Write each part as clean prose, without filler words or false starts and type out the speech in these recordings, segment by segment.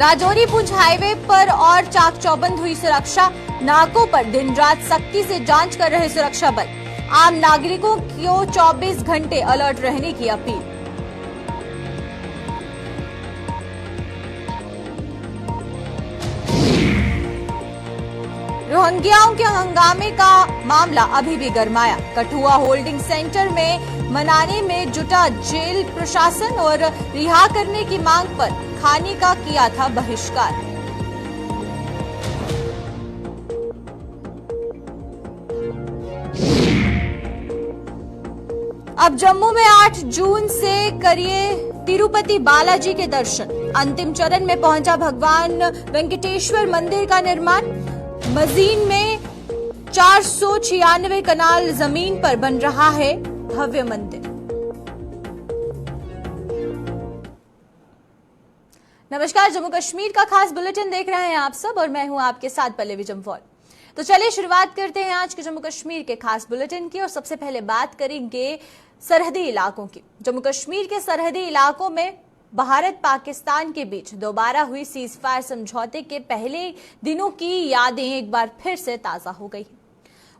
Rajouri Poonch highway पर और चाक चौबंद हुई सुरक्षा। नाकों पर दिन रात सख्ती से जांच कर रहे सुरक्षा बल। आम नागरिकों को 24 घंटे अलर्ट रहने की अपील। रोहिंग्याओं के हंगामे का मामला अभी भी गरमाया। कठुआ होल्डिंग सेंटर में मनाने में जुटा जेल प्रशासन और रिहा करने की मांग पर खाने का किया था बहिष्कार। अब जम्मू में 8 जून से करिए तिरुपति बालाजी के दर्शन। अंतिम चरण में पहुंचा भगवान वेंकटेश्वर मंदिर का निर्माण। मजीन में 496 कनाल जमीन पर बन रहा है भव्य मंदिर। नमस्कार, जम्मू कश्मीर का खास बुलेटिन देख रहे हैं आप सब और मैं हूं आपके साथ पल्लवी जम्वाल। तो चलिए शुरुआत करते हैं आज के जम्मू कश्मीर के खास बुलेटिन की और सबसे पहले बात करेंगे सरहदी इलाकों की। जम्मू कश्मीर के सरहदी इलाकों में भारत पाकिस्तान के बीच दोबारा हुई सीज फायर समझौते के पहले दिनों की यादें एक बार फिर से ताजा हो गई।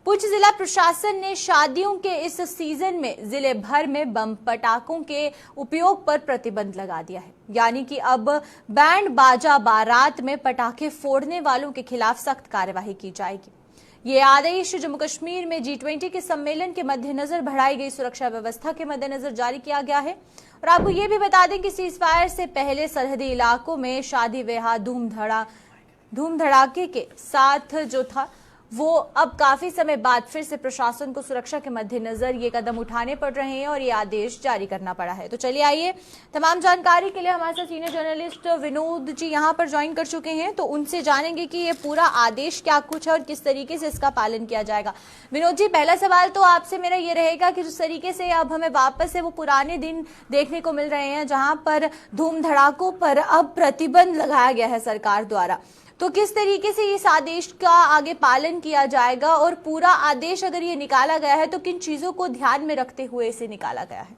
पुंछ जिला प्रशासन ने शादियों के इस सीजन में जिले भर में बम पटाखों के उपयोग पर प्रतिबंध लगा दिया है। यानी कि अब बैंड बाजा बारात में पटाखे फोड़ने वालों के खिलाफ सख्त कार्यवाही की जाएगी। ये आदेश जम्मू कश्मीर में G20 के सम्मेलन के मद्देनजर बढ़ाई गई सुरक्षा व्यवस्था के मद्देनजर जारी किया गया है। और आपको ये भी बता दें कि सीज फायर से पहले सरहदी इलाकों में शादी ब्याह धूम धड़ाके के साथ जो था वो अब काफी समय बाद फिर से प्रशासन को सुरक्षा के मद्देनजर ये कदम उठाने पड़ रहे हैं और ये आदेश जारी करना पड़ा है। तो चलिए आइए, तमाम जानकारी के लिए हमारे साथ सीनियर जर्नलिस्ट विनोद जी यहाँ पर ज्वाइन कर चुके हैं, तो उनसे जानेंगे कि ये पूरा आदेश क्या कुछ है और किस तरीके से इसका पालन किया जाएगा। विनोद जी, पहला सवाल तो आपसे मेरा ये रहेगा कि जिस तरीके से अब हमें वापस से वो पुराने दिन देखने को मिल रहे हैं जहां पर धूम धड़ाकों पर अब प्रतिबंध लगाया गया है सरकार द्वारा, तो किस तरीके से इस आदेश का आगे पालन किया जाएगा और पूरा आदेश अगर ये निकाला गया है तो किन चीजों को ध्यान में रखते हुए इसे निकाला गया है?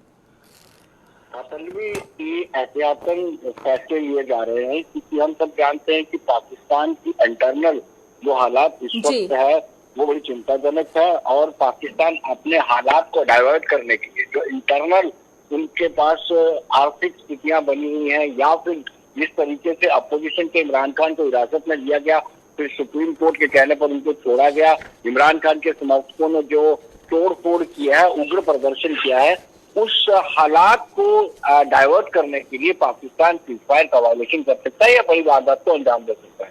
असल में ये एहतियातन फैसले लिए जा रहे हैं क्योंकि हम सब जानते हैं कि पाकिस्तान की इंटरनल जो हालात इस वक्त है वो बड़ी चिंताजनक है और पाकिस्तान अपने हालात को डाइवर्ट करने के लिए जो इंटरनल उनके पास आर्थिक स्थितियां बनी हुई हैं या फिर जिस तरीके से अपोजिशन के इमरान खान को हिरासत में लिया गया, फिर सुप्रीम कोर्ट के कहने पर उनको छोड़ा गया, इमरान खान के समर्थकों ने जो तोड़ फोड़ किया है, उग्र प्रदर्शन किया है, उस हालात को डाइवर्ट करने के लिए पाकिस्तान सीज फायर का वायलेशन कर सकता है या बड़ी वारदात को अंजाम दे सकता है।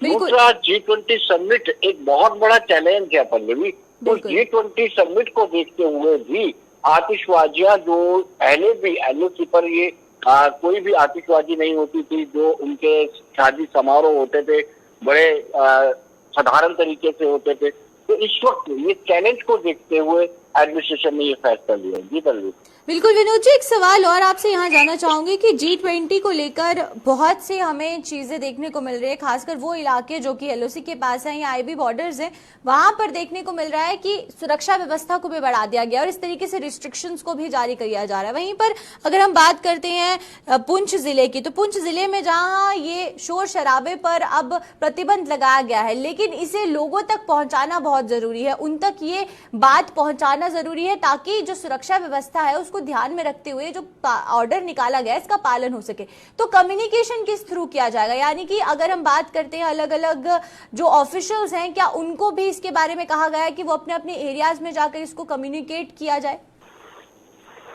दूसरा, G20 समिट एक बहुत बड़ा चैलेंज है पल्लवी। तो G20 समिट को देखते हुए भी आतिशबाजियां जो पहले भी LOC पर ये कोई भी आतिशबाजी नहीं होती थी, जो उनके शादी समारोह होते थे बड़े साधारण तरीके से होते थे, तो इस वक्त ये चैलेंज को देखते हुए एडमिनिस्ट्रेशन ने ये फैसला लिया। जी बल्लू। बिल्कुल विनोद जी, एक सवाल और आपसे यहाँ जाना चाहूंगी कि G20 को लेकर बहुत से हमें चीजें देखने को मिल रही है, खासकर वो इलाके जो कि LOC के पास है या IB बॉर्डर्स हैं, वहां पर देखने को मिल रहा है कि सुरक्षा व्यवस्था को भी बढ़ा दिया गया और इस तरीके से रिस्ट्रिक्शंस को भी जारी किया जा रहा है। वहीं पर अगर हम बात करते हैं पुंछ जिले की, तो पुंछ जिले में जहाँ ये शोर शराबे पर अब प्रतिबंध लगाया गया है, लेकिन इसे लोगों तक पहुंचाना बहुत जरूरी है, उन तक ये बात पहुंचाना जरूरी है ताकि जो सुरक्षा व्यवस्था है उसको ध्यान में रखते हुए जो ऑर्डर निकाला गया इसका पालन हो सके। तो कम्युनिकेशन किस थ्रू किया जाएगा? यानी कि अगर हम बात करते हैं अलग अलग जो ऑफिशियल्स हैं, क्या उनको भी इसके बारे में कहा गया है कि वो अपने अपने एरियाज में जाकर इसको कम्युनिकेट किया जाए?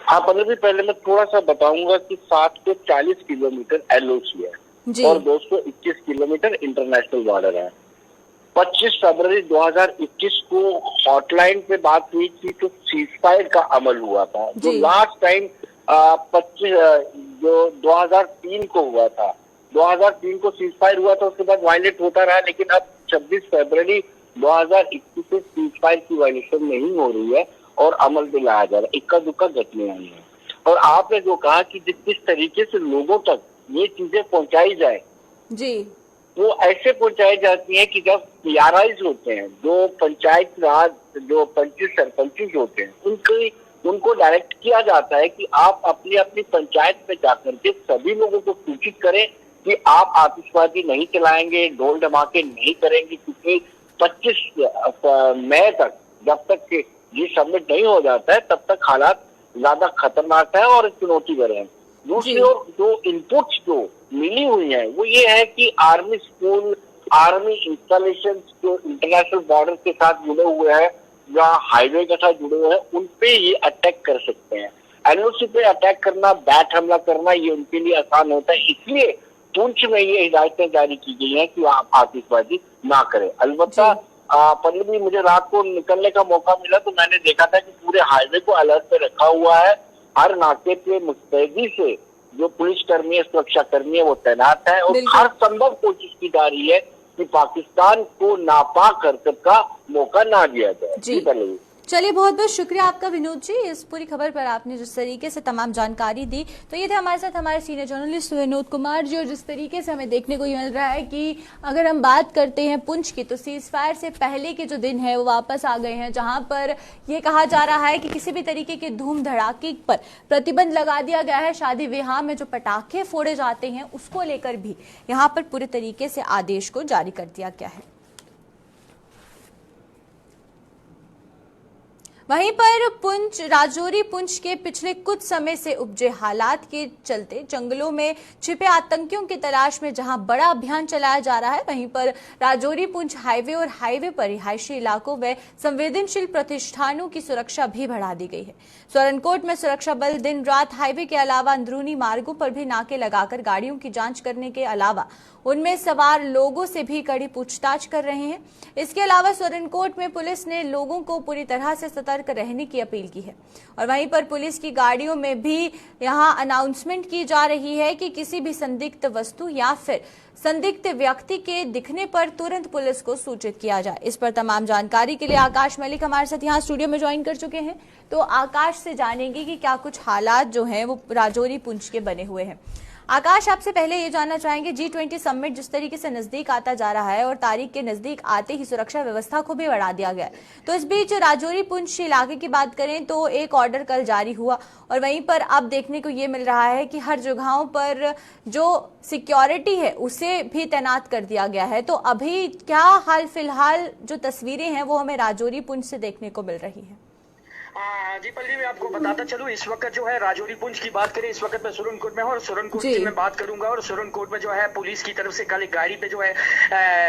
हाँ पल्लवी, पहले मैं थोड़ा सा बताऊंगा कि 740 किलोमीटर LOC है और 221 किलोमीटर इंटरनेशनल बॉर्डर है। 25 फरवरी 2021 को हॉटलाइन पे बात हुई थी तो सीज फायर का अमल हुआ था। जो लास्ट टाइम 2003 को हुआ था, 2003 को सीज फायर हुआ था, उसके बाद वायलेट होता रहा, लेकिन अब 26 फरवरी 2021 से सीज फायर की वायलेशन नहीं हो रही है और अमल में लाया जा रहा है। इक्का दुक्का घटने आई है। और आपने जो कहा कि जिस तरीके से लोगों तक ये चीजें पहुंचाई जाए जी, वो ऐसे पहुंचाई जाती है कि जब PRIs होते हैं, जो पंचायत राज जो सरपंच होते हैं, उनको डायरेक्ट किया जाता है कि आप अपनी अपनी पंचायत में जाकर के सभी लोगों को सूचित करें कि आप आतिशबाजी नहीं चलाएंगे, ढोल धमाके नहीं करेंगे, क्योंकि 25 मई तक, जब तक ये सबमिट नहीं हो जाता है, तब तक हालात ज्यादा खतरनाक है और चुनौती भरे हैं। दूसरी ओर जो इनपुट्स जो मिली हुई है वो ये है कि आर्मी स्कूल, आर्मी इंस्टॉलेशन जो इंटरनेशनल बॉर्डर के साथ जुड़े हुए हैं या हाईवे के साथ जुड़े हुए हैं, उन पे ये अटैक कर सकते हैं। एनओसी पे अटैक करना, बैट हमला करना, ये उनके लिए आसान होता है। इसलिए पुंछ में ये हिदायतें जारी की गई हैं कि आप आतिशबाजी ना करें। अलबत्ता पल्लवी, मुझे रात को निकलने का मौका मिला तो मैंने देखा था कि पूरे हाईवे को अलर्ट पे रखा हुआ है। हर नाके पे मुस्तैदी से जो पुलिस कर्मी है, सुरक्षा कर्मी है, वो तैनात है और हर संभव कोशिश की जा रही है कि पाकिस्तान को नापाक हरकत का मौका ना दिया जाए। जी पल्लवी। चलिए, बहुत बहुत शुक्रिया आपका विनोद जी, इस पूरी खबर पर आपने जिस तरीके से तमाम जानकारी दी। तो ये थे हमारे साथ हमारे सीनियर जर्नलिस्ट विनोद कुमार जी। और जिस तरीके से हमें देखने को ये मिल रहा है कि अगर हम बात करते हैं पुंछ की, तो सीज फायर से पहले के जो दिन है वो वापस आ गए हैं, जहां पर ये कहा जा रहा है कि किसी भी तरीके के धूम धड़ाके पर प्रतिबंध लगा दिया गया है। शादी विवाह में जो पटाखे फोड़े जाते हैं उसको लेकर भी यहाँ पर पूरे तरीके से आदेश को जारी कर दिया गया है। वहीं पर पुंछ, राजौरी पुंछ के पिछले कुछ समय से उपजे हालात के चलते जंगलों में छिपे आतंकियों की तलाश में जहां बड़ा अभियान चलाया जा रहा है, वहीं पर राजौरी पुंछ हाईवे और हाईवे पर रिहायशी इलाकों व संवेदनशील प्रतिष्ठानों की सुरक्षा भी बढ़ा दी गई है। सोरनकोट में सुरक्षा बल दिन रात हाईवे के अलावा अंदरूनी मार्गों पर भी नाके लगाकर गाड़ियों की जांच करने के अलावा उनमें सवार लोगों से भी कड़ी पूछताछ कर रहे हैं। इसके अलावा सोरनकोट में पुलिस ने लोगों को पूरी तरह से सतर्क रहने की अपील की है और वहीं पर पुलिस की गाड़ियों में भी यहां अनाउंसमेंट की जा रही है कि किसी भी संदिग्ध वस्तु या फिर संदिग्ध व्यक्ति के दिखने पर तुरंत पुलिस को सूचित किया जाए। इस पर तमाम जानकारी के लिए आकाश मलिक हमारे साथ यहाँ स्टूडियो में ज्वाइन कर चुके हैं। तो आकाश से जानेंगे कि क्या कुछ हालात जो हैं वो राजौरी पुंछ के बने हुए हैं। आकाश, आपसे पहले ये जानना चाहेंगे, G20 समिट जिस तरीके से नजदीक आता जा रहा है और तारीख के नजदीक आते ही सुरक्षा व्यवस्था को भी बढ़ा दिया गया है, तो इस बीच राजौरी पुंछ इलाके की बात करें तो एक ऑर्डर कल जारी हुआ और वहीं पर अब देखने को ये मिल रहा है कि हर जगहों पर जो सिक्योरिटी है उसे भी तैनात कर दिया गया है। तो अभी क्या हाल फिलहाल जो तस्वीरें हैं वो हमें राजौरी पुंछ से देखने को मिल रही है? जी पल्लवी, मैं आपको बताता चलूं, इस वक्त जो है राजौरी पुंछ की बात करें, इस वक्त मैं सोरनकोट में हूं और सोरनकोट की मैं बात करूंगा। और सोरनकोट में जो है पुलिस की तरफ से कल एक गाड़ी पे जो है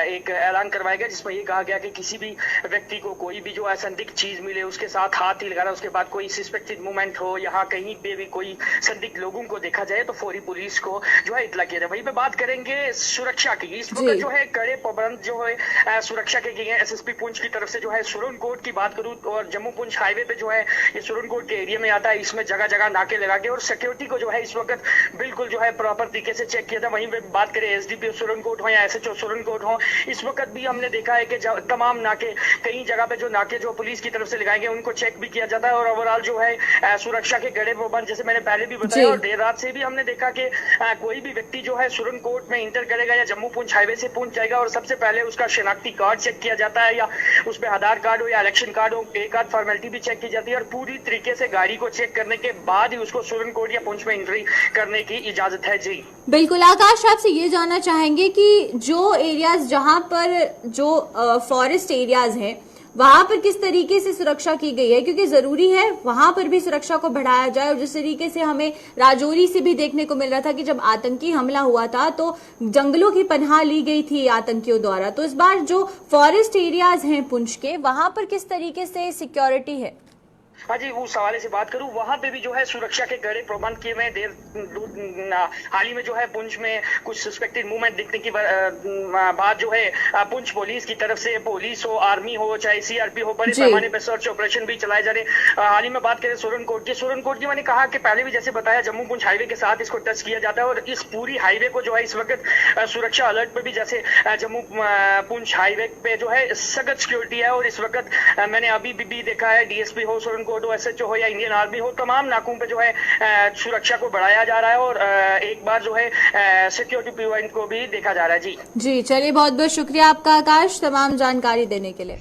एक ऐलान करवाया गया जिसमें ये कहा गया कि किसी भी व्यक्ति को कोई भी जो है संदिग्ध चीज मिले उसके साथ हाथ ही लगाना, उसके बाद कोई सस्पेक्टेड मूवमेंट हो, यहाँ कहीं पे भी कोई संदिग्ध लोगों को देखा जाए तो फौरी पुलिस को जो है इतला किया जाए। वहीं पे बात करेंगे सुरक्षा की। इस वक्त जो है कड़े प्रबंध जो है सुरक्षा के किए हैं एसएसपी पुंछ की तरफ से। जो है सोरनकोट की बात करूं और जम्मू पुंछ हाईवे पे जो है ये सोरनकोट के एरिया में आता है, इसमें जगह जगह नाके लगा के और सिक्योरिटी को जो है इस वक्त बिल्कुल जो है प्रॉपर तरीके से चेक किया था। वहीं पे बात करें एसडीपीओ सोरनकोट हो या एसएचओ सोरनकोट हो, इस वक्त भी हमने देखा है कि तमाम नाके, कई जगह पे जो नाके जो पुलिस की तरफ से लगाए गए उनको चेक भी किया जाता है और ओवरऑल जो है सुरक्षा के गड़े प्रबंध जैसे मैंने पहले भी बताया। और देर रात से भी हमने देखा कि कोई भी व्यक्ति जो है सोरनकोट में इंटर करेगा या जम्मू पुंछ हाईवे से पुंछ जाएगा और सबसे पहले उसका शिनाख्ती कार्ड चेक किया जाता है या उस पर आधार कार्ड हो या इलेक्शन कार्ड हो, एक आध फॉर्मेलिटी भी चेक की जाती है और पूरी तरीके से गाड़ी को चेक करने के बाद ही उसको सोरनकोट या पुंछ में एंट्री करने की इजाजत है। जी बिल्कुल। आकाश, आपसे ये जानना चाहेंगे कि जो एरियाज जहां पर जो फॉरेस्ट एरियाज हैं वहां पर किस तरीके से सुरक्षा की गई है, क्योंकि जरूरी है वहां पर भी सुरक्षा को बढ़ाया जाए। और जिस तरीके से हमें राजौरी से भी देखने को मिल रहा था कि जब आतंकी हमला हुआ था तो जंगलों की पनाह ली गई थी आतंकियों द्वारा, तो इस बार जो फॉरेस्ट एरियाज हैं पुंछ के, वहां पर किस तरीके से सिक्योरिटी है? हाँ जी, उस हवाले से बात करूं, वहां पे भी जो है सुरक्षा के कड़े प्रबंध किए हुए। हाल ही में जो है पुंछ में कुछ सस्पेक्टेड मूवमेंट दिखने की बाद जो है पुंछ पुलिस की तरफ से, पुलिस हो, आर्मी हो, चाहे सीआरपी हो, बड़े पैमाने पर सर्च ऑपरेशन भी चलाए जा रहे। हाल ही में बात करें सोरनकोट की मैंने कहा कि पहले भी जैसे बताया जम्मू पुंछ हाईवे के साथ इसको टच किया जाता है और इस पूरी हाईवे को जो है इस वक्त सुरक्षा अलर्ट पे भी, जैसे जम्मू पुंछ हाईवे पे जो है सख्त सिक्योरिटी है। और इस वक्त मैंने अभी भी देखा है डीएसपी हो सोरनकोट, एसएचओ हो या इंडियन आर्मी हो, तमाम नाकों पे जो है सुरक्षा को बढ़ाया जा रहा है और एक बार जो है सिक्योरिटी पॉइंट को भी देखा जा रहा है। जी चलिए, बहुत बहुत शुक्रिया आपका आकाश तमाम जानकारी देने के लिए।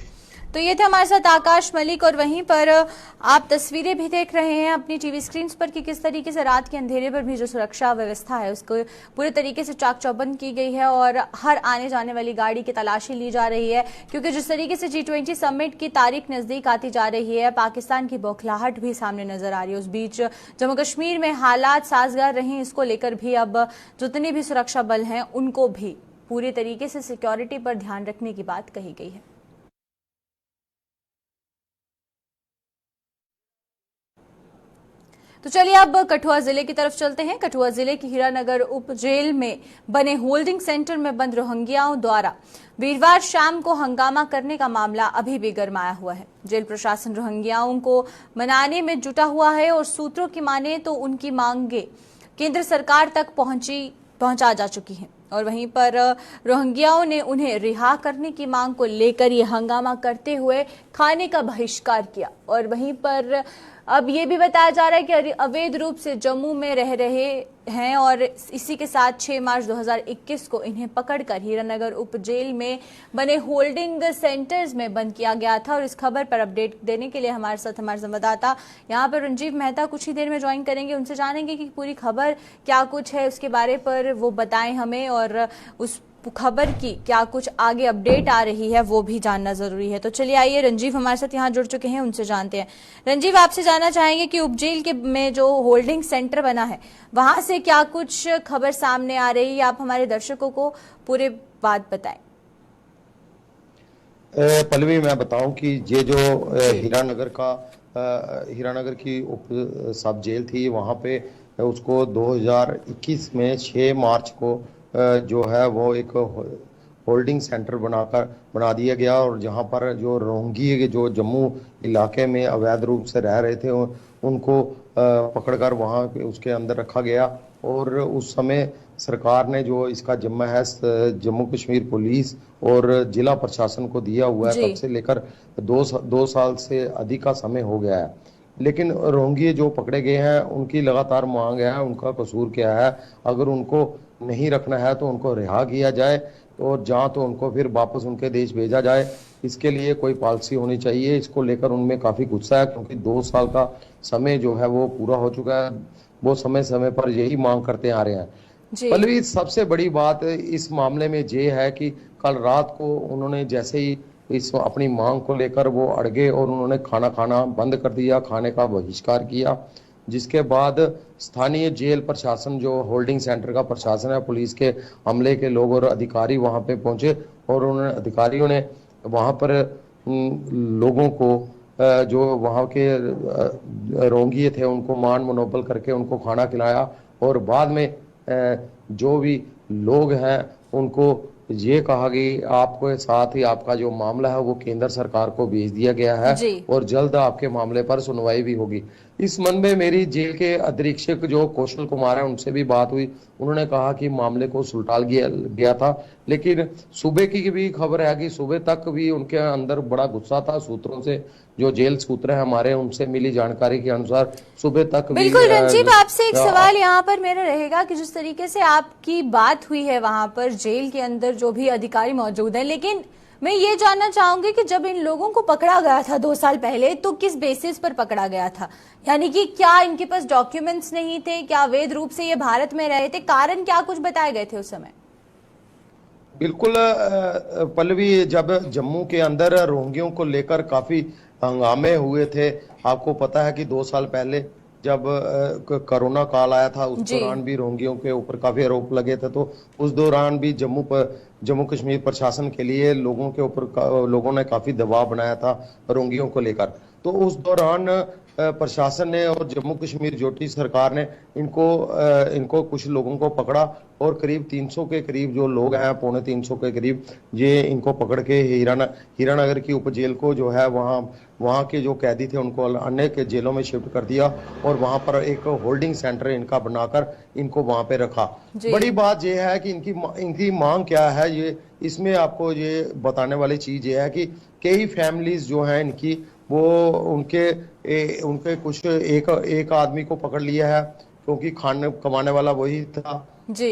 तो ये थे हमारे साथ आकाश मलिक, और वहीं पर आप तस्वीरें भी देख रहे हैं अपनी टीवी स्क्रीन पर कि किस तरीके से रात के अंधेरे पर भी जो सुरक्षा व्यवस्था है उसको पूरे तरीके से चाक चौबंद की गई है और हर आने जाने वाली गाड़ी की तलाशी ली जा रही है, क्योंकि जिस तरीके से G20 समिट की तारीख नजदीक आती जा रही है, पाकिस्तान की बौखलाहट भी सामने नजर आ रही है। उस बीच जम्मू कश्मीर में हालात साजगार रहे, इसको लेकर भी अब जितने भी सुरक्षा बल हैं उनको भी पूरे तरीके से सिक्योरिटी पर ध्यान रखने की बात कही गई है। तो चलिए अब कठुआ जिले की तरफ चलते हैं। कठुआ जिले की हीरानगर उप जेल में बने होल्डिंग सेंटर में बंद रोहिंग्याओं द्वारा वीरवार शाम को हंगामा करने का मामला अभी भी गरमाया हुआ है। जेल प्रशासन रोहिंग्याओं को मनाने में जुटा हुआ है और सूत्रों की माने तो उनकी मांगे केंद्र सरकार तक पहुंचा जा चुकी हैं, और वहीं पर रोहिंग्याओं ने उन्हें रिहा करने की मांग को लेकर ये हंगामा करते हुए खाने का बहिष्कार किया। और वहीं पर अब ये भी बताया जा रहा है कि अवैध रूप से जम्मू में रह रहे हैं, और इसी के साथ 6 मार्च 2021 को इन्हें पकड़कर हीरानगर उप जेल में बने होल्डिंग सेंटर्स में बंद किया गया था। और इस खबर पर अपडेट देने के लिए हमारे साथ हमारे संवाददाता यहाँ पर रंजीव मेहता कुछ ही देर में ज्वाइन करेंगे। उनसे जानेंगे कि पूरी खबर क्या कुछ है, उसके बारे पर वो बताएं हमें, और उस खबर की क्या कुछ आगे अपडेट आ रही है वो भी जानना जरूरी है। तो चलिए आइए, रंजीव हमारे साथ यहाँ जुड़ चुके हैं, उनसे जानते हैं। रंजीव, आपसे जानना चाहेंगे कि उपजेल के में जो होल्डिंग सेंटर बना है वहां से क्या कुछ खबर सामने आ रही है, आप हमारे दर्शकों को पूरे बात बताएं। पल्लवी, मैं बताऊं कि ये जो हीरानगर की उप सब जेल थी, वहां पे उसको 2021 में 6 मार्च को जो है वो एक होल्डिंग सेंटर बना दिया गया, और जहां पर जो रोहिंग्या जो जम्मू इलाके में अवैध रूप से रह रहे थे उनको पकड़कर वहां उसके अंदर रखा गया। और उस समय सरकार ने जो इसका जिम्मा है जम्मू कश्मीर पुलिस और जिला प्रशासन को दिया हुआ है। तब से लेकर 2 साल से अधिक का समय हो गया है, लेकिन रोहिंग्या जो पकड़े गए हैं उनकी लगातार मांग है, उनका कसूर क्या है, अगर उनको नहीं रखना है तो उनको रिहा किया जाए, और जहाँ तो उनको फिर वापस उनके देश भेजा जाए। इसके लिए कोई पॉलिसी होनी चाहिए। इसको लेकर उनमें काफी गुस्सा है, क्योंकि 2 साल का समय जो है वो पूरा हो चुका है। वो समय समय पर यही मांग करते आ रहे हैं। पल्लवी, सबसे बड़ी बात इस मामले में ये है कि कल रात को उन्होंने जैसे ही इस अपनी मांग को लेकर वो अड़ गए और उन्होंने खाना खाना बंद कर दिया, खाने का बहिष्कार किया, जिसके बाद स्थानीय जेल प्रशासन जो होल्डिंग सेंटर का प्रशासन है, पुलिस के अमले के लोग और अधिकारी वहां पे पहुंचे, और उन्होंने अधिकारियों ने वहां पर लोगों को जो वहां के रोहिंग्या थे उनको मान मनोबल करके उनको खाना खिलाया, और बाद में जो भी लोग हैं उनको ये कहा कि आपके साथ ही आपका जो मामला है वो केंद्र सरकार को भेज दिया गया है और जल्द आपके मामले पर सुनवाई भी होगी। इस मन में मेरी जेल के अधीक्षक जो कौशल कुमार है उनसे भी बात हुई। उन्होंने कहा कि मामले को सुलटाल गया था, लेकिन सुबह की भी खबर है कि सुबह तक भी उनके अंदर बड़ा गुस्सा था। सूत्रों से जो जेल सूत्र है हमारे, उनसे मिली जानकारी के अनुसार सुबह तक बिल्कुल रंजीव, आपसे एक सवाल यहाँ पर मेरा रहेगा कि जिस तरीके से आपकी बात हुई है वहां पर जेल के अंदर जो भी अधिकारी मौजूद हैं, लेकिन मैं ये जानना चाहूंगी कि जब इन लोगों को पकड़ा गया था 2 साल पहले, तो किस बेसिस पर पकड़ा गया था? यानी कि क्या इनके पास डॉक्यूमेंट्स नहीं थे, क्या अवैध रूप से ये भारत में रहे थे, कारण क्या कुछ बताए गए थे उस समय? बिल्कुल पल्लवी, जब जम्मू के अंदर रोहिंग्यों को लेकर काफी हंगामे हुए थे, आपको पता है कि 2 साल पहले जब कोरोना काल आया था उस दौरान भी रोहिंग्यों के ऊपर काफी आरोप लगे थे, तो उस दौरान भी जम्मू कश्मीर प्रशासन के लिए लोगों के ऊपर लोगों ने काफी दबाव बनाया था रोहिंग्यों को लेकर। तो उस दौरान प्रशासन ने और जम्मू कश्मीर ज्योति सरकार ने इनको कुछ लोगों को पकड़ा, और करीब 300 के करीब जो लोग हैं, 350 के करीब, ये इनको पकड़ के हीरानगर की उप जेल को जो है वहाँ के जो कैदी थे उनको अन्य के जेलों में शिफ्ट कर दिया, और वहां पर एक होल्डिंग सेंटर इनका बनाकर इनको वहां पे रखा। बड़ी बात यह है कि इनकी मांग क्या है, ये इसमें आपको ये बताने वाली चीज ये है कि कई फैमिलीज जो हैं इनकी, वो उनके कुछ एक आदमी को पकड़ लिया है, क्योंकि खाने कमाने वाला वही था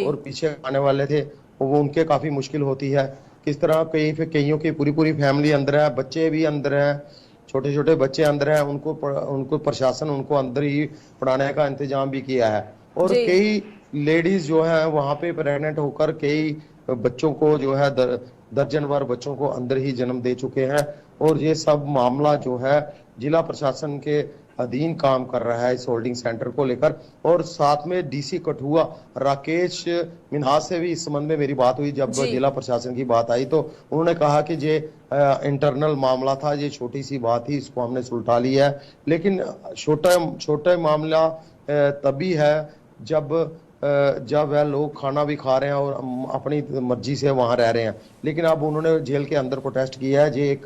और पीछे खाने वाले थे, वो उनके काफी मुश्किल होती है। किस तरह कईयों की पूरी फैमिली अंदर है, बच्चे भी अंदर हैं, छोटे छोटे बच्चे अंदर हैं, उनको प्रशासन उनको अंदर ही पढ़ाने का इंतजाम भी किया है। और जी कई लेडीज जो है वहां पे प्रेग्नेंट होकर कई बच्चों को जो है दर्जनवार बच्चों को अंदर ही जन्म दे चुके हैं। और ये सब मामला जो है जिला प्रशासन के अधीन काम कर रहा है इस होल्डिंग सेंटर को लेकर। और साथ में डीसी कठुआ राकेश मिन्हास से भी इस संबंध में मेरी बात हुई। जब जी जिला प्रशासन की बात आई तो उन्होंने कहा कि ये इंटरनल मामला था, ये छोटी सी बात थी, इसको हमने सुलझा लिया है। लेकिन छोटा मामला तभी है जब वह लोग खाना भी खा रहे हैं और अपनी मर्जी से वहां रह रहे हैं। लेकिन अब उन्होंने जेल के अंदर प्रोटेस्ट किया है। ये एक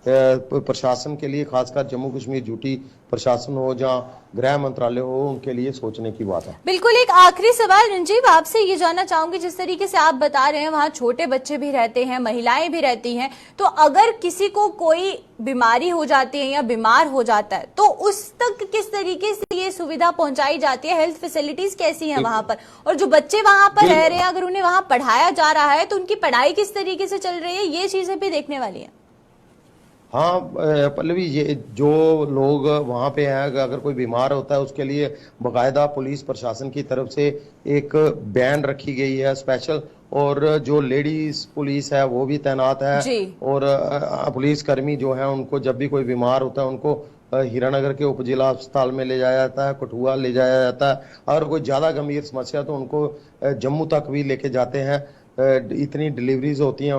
प्रशासन के लिए, खासकर जम्मू कश्मीर ड्यूटी प्रशासन हो या गृह मंत्रालय हो, उनके लिए सोचने की बात है। बिल्कुल। एक आखिरी सवाल रंजीव, आपसे ये जानना चाहूंगी, जिस तरीके से आप बता रहे हैं वहां छोटे बच्चे भी रहते हैं, महिलाएं भी रहती हैं, तो अगर किसी को कोई बीमारी हो जाती है या बीमार हो जाता है तो उस तक किस तरीके से ये सुविधा पहुंचाई जाती है? हेल्थ फैसिलिटीज कैसी हैं वहां पर? और जो बच्चे वहां पर रह रहे हैं, अगर उन्हें वहां पढ़ाया जा रहा है तो उनकी पढ़ाई किस तरीके से चल रही है? ये चीजें भी देखने वाली है। हाँ पल्लवी, ये जो लोग वहां पे हैं, अगर कोई बीमार होता है उसके लिए बकायदा पुलिस प्रशासन की तरफ से एक बैन रखी गई है स्पेशल। और जो लेडीज पुलिस है वो भी तैनात है। और पुलिस कर्मी जो है उनको जब भी कोई बीमार होता है उनको हीरानगर के उप जिला अस्पताल में ले जाया जाता है, कठुआ ले जाया जाता है। अगर कोई ज्यादा गंभीर समस्या तो उनको जम्मू तक भी लेके जाते हैं। इतनी डिलीवरीज होती हैं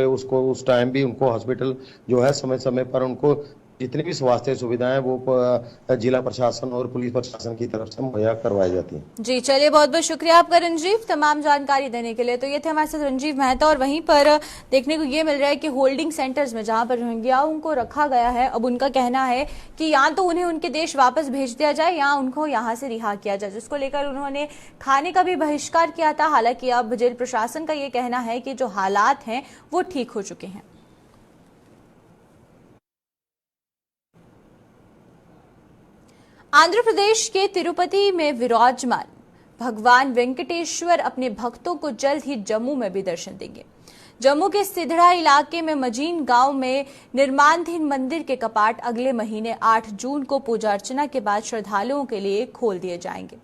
उसको उस टाइम भी उनको हॉस्पिटल जो है समय समय पर उनको जितनी भी स्वास्थ्य सुविधाएं वो जिला प्रशासन और पुलिस प्रशासन की तरफ से मुहैया करवाई जाती हैं। जी चलिए, बहुत बहुत शुक्रिया आपका रंजीव, तमाम जानकारी देने के लिए। तो ये थे हमारे साथ रंजीव मेहता। और वहीं पर देखने को ये मिल रहा है कि होल्डिंग सेंटर्स में जहां पर रोहिंग्याओं को रखा गया है, अब उनका कहना है कि या तो उन्हें उनके देश वापस भेज दिया जाए या उनको यहाँ से रिहा किया जाए, जिसको लेकर उन्होंने खाने का भी बहिष्कार किया था। हालांकि अब जेल प्रशासन का ये कहना है कि जो हालात हैं वो ठीक हो चुके हैं। आंध्र प्रदेश के तिरुपति में विराजमान भगवान वेंकटेश्वर अपने भक्तों को जल्द ही जम्मू में भी दर्शन देंगे। जम्मू के सिधड़ा इलाके में मजीन गांव में निर्माणाधीन मंदिर के कपाट अगले महीने 8 जून को पूजा अर्चना के बाद श्रद्धालुओं के लिए खोल दिए जाएंगे।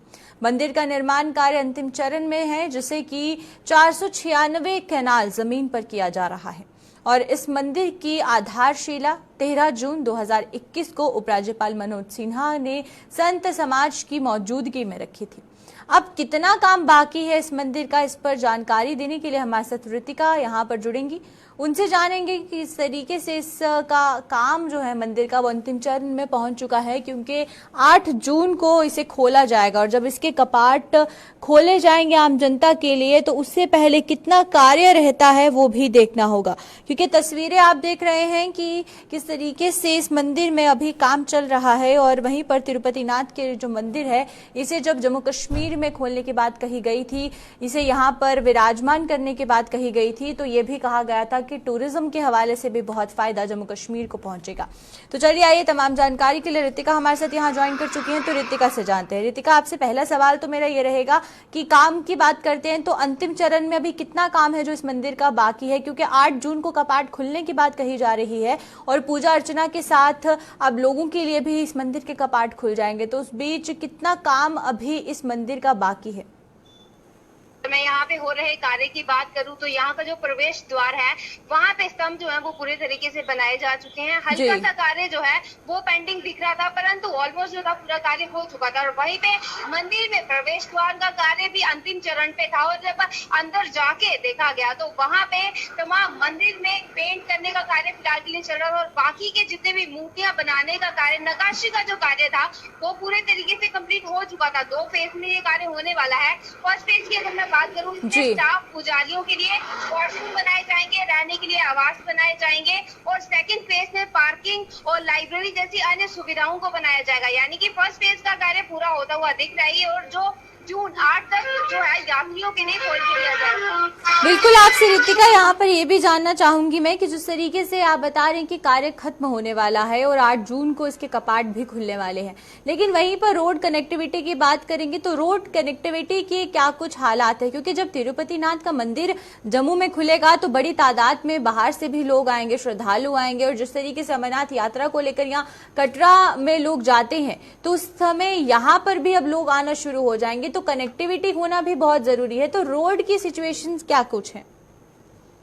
मंदिर का निर्माण कार्य अंतिम चरण में है, जिसे कि 496 कैनाल जमीन पर किया जा रहा है। और इस मंदिर की आधारशिला 13 जून 2021 को उपराज्यपाल मनोज सिन्हा ने संत समाज की मौजूदगी में रखी थी। अब कितना काम बाकी है इस मंदिर का, इस पर जानकारी देने के लिए हमारे साथ ऋतिका यहाँ पर जुड़ेंगी। उनसे जानेंगे कि इस तरीके से इसका काम जो है मंदिर का वो अंतिम चरण में पहुंच चुका है, क्योंकि 8 जून को इसे खोला जाएगा। और जब इसके कपाट खोले जाएंगे आम जनता के लिए तो उससे पहले कितना कार्य रहता है वो भी देखना होगा, क्योंकि तस्वीरें आप देख रहे हैं कि किस तरीके से इस मंदिर में अभी काम चल रहा है। और वहीं पर तिरुपति नाथ के जो मंदिर है, इसे जब जम्मू कश्मीर में खोलने की बात कही गई थी, इसे यहाँ पर विराजमान करने की बात कही गई थी, तो ये भी कहा गया था कि टूरिज्म के हवाले से भी बहुत फायदा जम्मू कश्मीर को पहुंचेगा। तो चलिए आइए, तमाम जानकारी के लिए ऋतिका हमारे साथ यहाँ ज्वाइन कर चुकी हैं, तो ऋतिका से जानते हैं। ऋतिका, आपसे पहला सवाल तो मेरा ये रहेगा कि काम की बात करते हैं तो अंतिम चरण में अभी कितना काम है जो इस मंदिर का बाकी है, क्योंकि 8 जून को कपाट खुलने की बात कही जा रही है और पूजा अर्चना के साथ अब लोगों के लिए भी इस मंदिर के कपाट खुल जाएंगे, तो उस बीच कितना काम अभी इस मंदिर का बाकी है? मैं यहाँ पे हो रहे कार्य की बात करूँ तो यहाँ का जो प्रवेश द्वार है वहाँ पे स्तंभ जो है वो पूरे तरीके से बनाए जा चुके हैं। हल्का सा कार्य जो है वो पेंडिंग दिख रहा था, परंतु ऑलमोस्ट जो था पूरा कार्य हो चुका था। और वहीं पे मंदिर में प्रवेश द्वार का कार्य भी अंतिम चरण पे था। और जब अंदर जाके देखा गया तो वहाँ पे तमाम मंदिर में पेंट करने का कार्य फिलहाल के लिए चल रहा था और बाकी के जितने भी मूर्तियां बनाने का कार्य, नक्काशी का जो कार्य था वो पूरे तरीके से कंप्लीट हो चुका था। 2 फेज में ये कार्य होने वाला है। फर्स्ट फेज की अगर मैं बात करूं, स्टाफ पुजारियों के लिए वॉशरूम बनाए जाएंगे, रहने के लिए आवास बनाए जाएंगे और सेकंड फेज में पार्किंग और लाइब्रेरी जैसी अन्य सुविधाओं को बनाया जाएगा। यानी कि फर्स्ट फेज का कार्य पूरा होता हुआ दिख रहा है। और जो जून 8 तक जो है यात्रियों के लिए खोल दिया जाएगा। बिल्कुल आपसे रितिका यहाँ पर ये भी जानना चाहूंगी मैं कि जिस तरीके से आप बता रहे हैं कि कार्य खत्म होने वाला है और 8 जून को इसके कपाट भी खुलने वाले हैं, लेकिन वहीं पर रोड कनेक्टिविटी की बात करेंगे तो रोड कनेक्टिविटी के क्या कुछ हालात है? क्योंकि जब तिरुपति नाथ का मंदिर जम्मू में खुलेगा तो बड़ी तादाद में बाहर से भी लोग आएंगे, श्रद्धालु आएंगे, और जिस तरीके से अमरनाथ यात्रा को लेकर यहाँ कटरा में लोग जाते हैं तो उस समय यहाँ पर भी अब लोग आना शुरू हो जाएंगे, तो कनेक्टिविटी होना भी बहुत जरूरी है। तो रोड की सिचुएशन क्या कुछ है?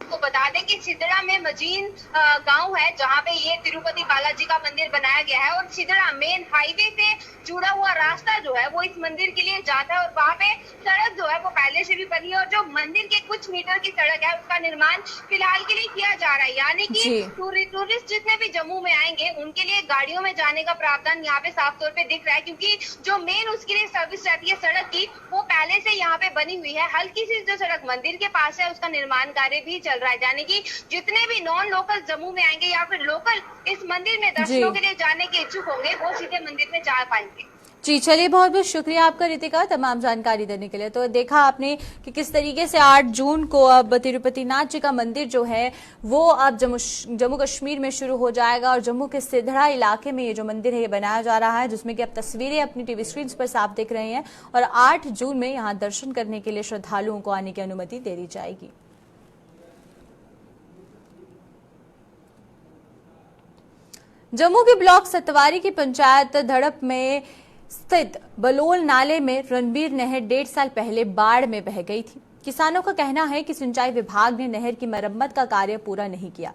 को बता दें कि सिदड़ा में मजीन गांव है जहां पे ये तिरुपति बालाजी का मंदिर बनाया गया है, और सिदड़ा मेन हाईवे से जुड़ा हुआ रास्ता जो है वो इस मंदिर के लिए जाता है, और वहां पे सड़क जो है वो पहले से भी बनी है, और जो मंदिर के कुछ मीटर की सड़क है उसका निर्माण फिलहाल के लिए किया जा रहा है। यानी कि टूरिस्ट जितने भी जम्मू में आएंगे उनके लिए गाड़ियों में जाने का प्रावधान यहाँ पे साफ तौर पे दिख रहा है, क्योंकि जो मेन उसके लिए सर्विस रहती है सड़क की वो पहले से यहाँ पे बनी हुई है। हल्की सी जो सड़क मंदिर के पास है उसका निर्माण कार्य भी चल रहा है, यानी कि जितने भी नॉन लोकल जम्मू में आएंगे या फिर लोकल इस मंदिर में दर्शनों के लिए जाने के इच्छुक होंगे वो सीधे मंदिर में जा पाएंगे। जी चलिए, बहुत बहुत शुक्रिया आपका रितिका तमाम जानकारी देने के लिए। तो देखा आपने कि किस तरीके से 8 जून को अब तिरुपति नाथ जी का मंदिर जो है वो अब जम्मू कश्मीर में शुरू हो जाएगा, और जम्मू के सिधड़ा इलाके में ये जो मंदिर है ये बनाया जा रहा है, जिसमें कि आप तस्वीरें अपनी टीवी स्क्रीन पर साफ देख रहे हैं, और 8 जून में यहाँ दर्शन करने के लिए श्रद्धालुओं को आने की अनुमति दे दी जाएगी। जम्मू के ब्लॉक सतवारी की पंचायत धड़प में स्थित बलोल नाले में रणबीर नहर 1.5 साल पहले बाढ़ में बह गई थी। किसानों का कहना है कि सिंचाई विभाग ने नहर की मरम्मत का कार्य पूरा नहीं किया,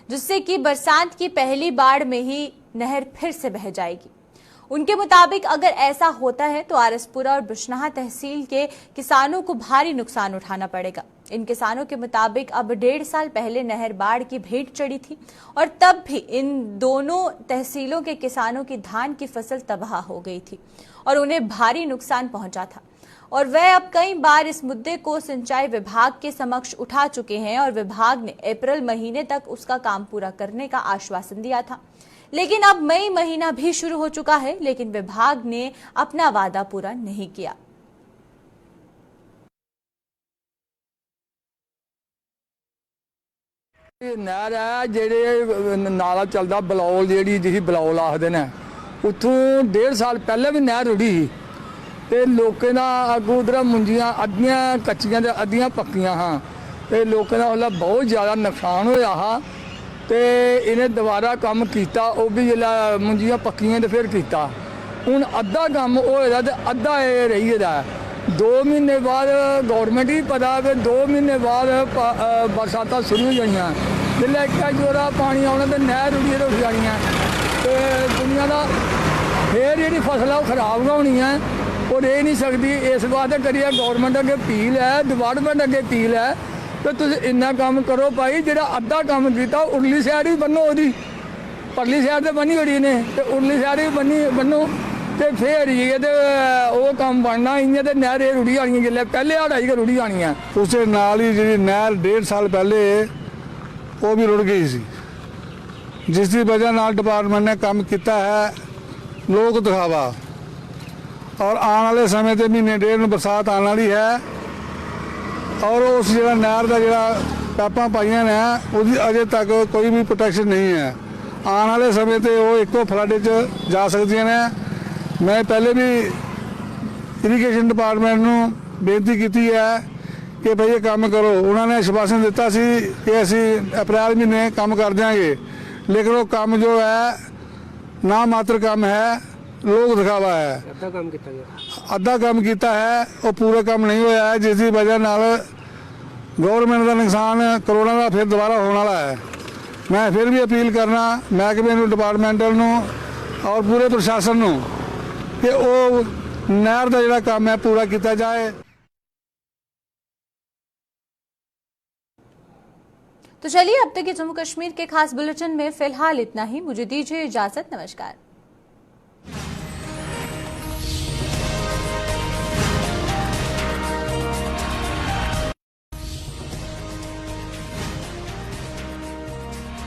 जिससे कि बरसात की पहली बाढ़ में ही नहर फिर से बह जाएगी। उनके मुताबिक अगर ऐसा होता है तो आरसपुरा और बिश्नाहा तहसील के किसानों को भारी नुकसान उठाना पड़ेगा। इन किसानों के मुताबिक अब 1.5 साल पहले नहर बाढ़ की भेंट चढ़ी थी, और तब भी इन दोनों तहसीलों के किसानों की धान की फसल तबाह हो गई थी और उन्हें भारी नुकसान पहुंचा था, और वह अब कई बार इस मुद्दे को सिंचाई विभाग के समक्ष उठा चुके हैं, और विभाग ने अप्रैल महीने तक उसका काम पूरा करने का आश्वासन दिया था। लेकिन अब मई महीना भी शुरू हो चुका है, लेकिन विभाग ने अपना वादा पूरा नहीं किया। नहर है जेडे नाला चलता बलौल जी जिसी बलौल आखते ने, उतों 1.5 साल पहले भी नहर रुढ़ी ही, तो लोगों का अगों उधर मुंजियां अद्धियां कच्चियां अद्धियां पक्कियां हाँ, तो लोगों का उसलै बहुत ज़्यादा नुकसान होया हा, तो इन्हें दोबारा काम किया, वो भी जिला मुंजियां पक्कियां तो फिर किया। हुण अद्धा काम होएदा ते अद्धा रही गेदा है। 2 महीने बाद गौरमेंट ही पता कि 2 महीने बाद बरसात शुरू हो जानियां, जिसलै इक्का जोरा पानी आना तो नहर रुढ़ जानियां, तो दुनिया का फिर जी फसल है खराब होनी है, और रह नहीं सकती। इस वास्ते करिए गौरमेंट अगे अपील है, डिपार्टमेंट अगे अपील है कि तुम इन्ना काम करो भाई, जो अद्धा काम किया उरली साइड भी बनो, वो परली साइड तो बनी होड़ी ने, तो उरली साइड भी बनो, तो फिर ये तो वो काम बनना। इं तो नहर रुढ़ी जानी जिले पहले हड़ाई के रुढ़ी जानी है, उस नाल ही जी नहर 1.5 साल पहले वो भी रुड़ गई सी, जिसकी वजह नाल डिपार्टमेंट ने काम किया है लोक दिखावा, और आने वाले समय से महीने 1.5 में बरसात आने वाली है, और उस जो नहर का जो पैपा पाइया ने उसकी अजे तक कोई भी प्रोटेक्शन नहीं है। आने वाले समय से वो एको फ्लड जा सकती ने। मैं पहले भी इरीगेशन डिपार्टमेंट को बेनती की है कि भाई ये काम करो, उन्होंने आश्वासन दिता सी कि असी अप्रैल महीने काम कर देंगे, लेकिन वो काम जो है ना मात्र काम है, लोग दिखावा है। अद्धा काम किया है, वो पूरा काम नहीं होया है, जिसकी वजह नाल गौरमेंट का नुकसान करोड़ों का फिर दोबारा होने वाला है। मैं फिर भी अपील करना महकमे डिपार्टमेंटल और पूरे प्रशासन कि वो नहर का जो काम है पूरा किया जाए। तो चलिए, अब तक के जम्मू कश्मीर के खास बुलेटिन में फिलहाल इतना ही। मुझे दीजिए इजाजत, नमस्कार।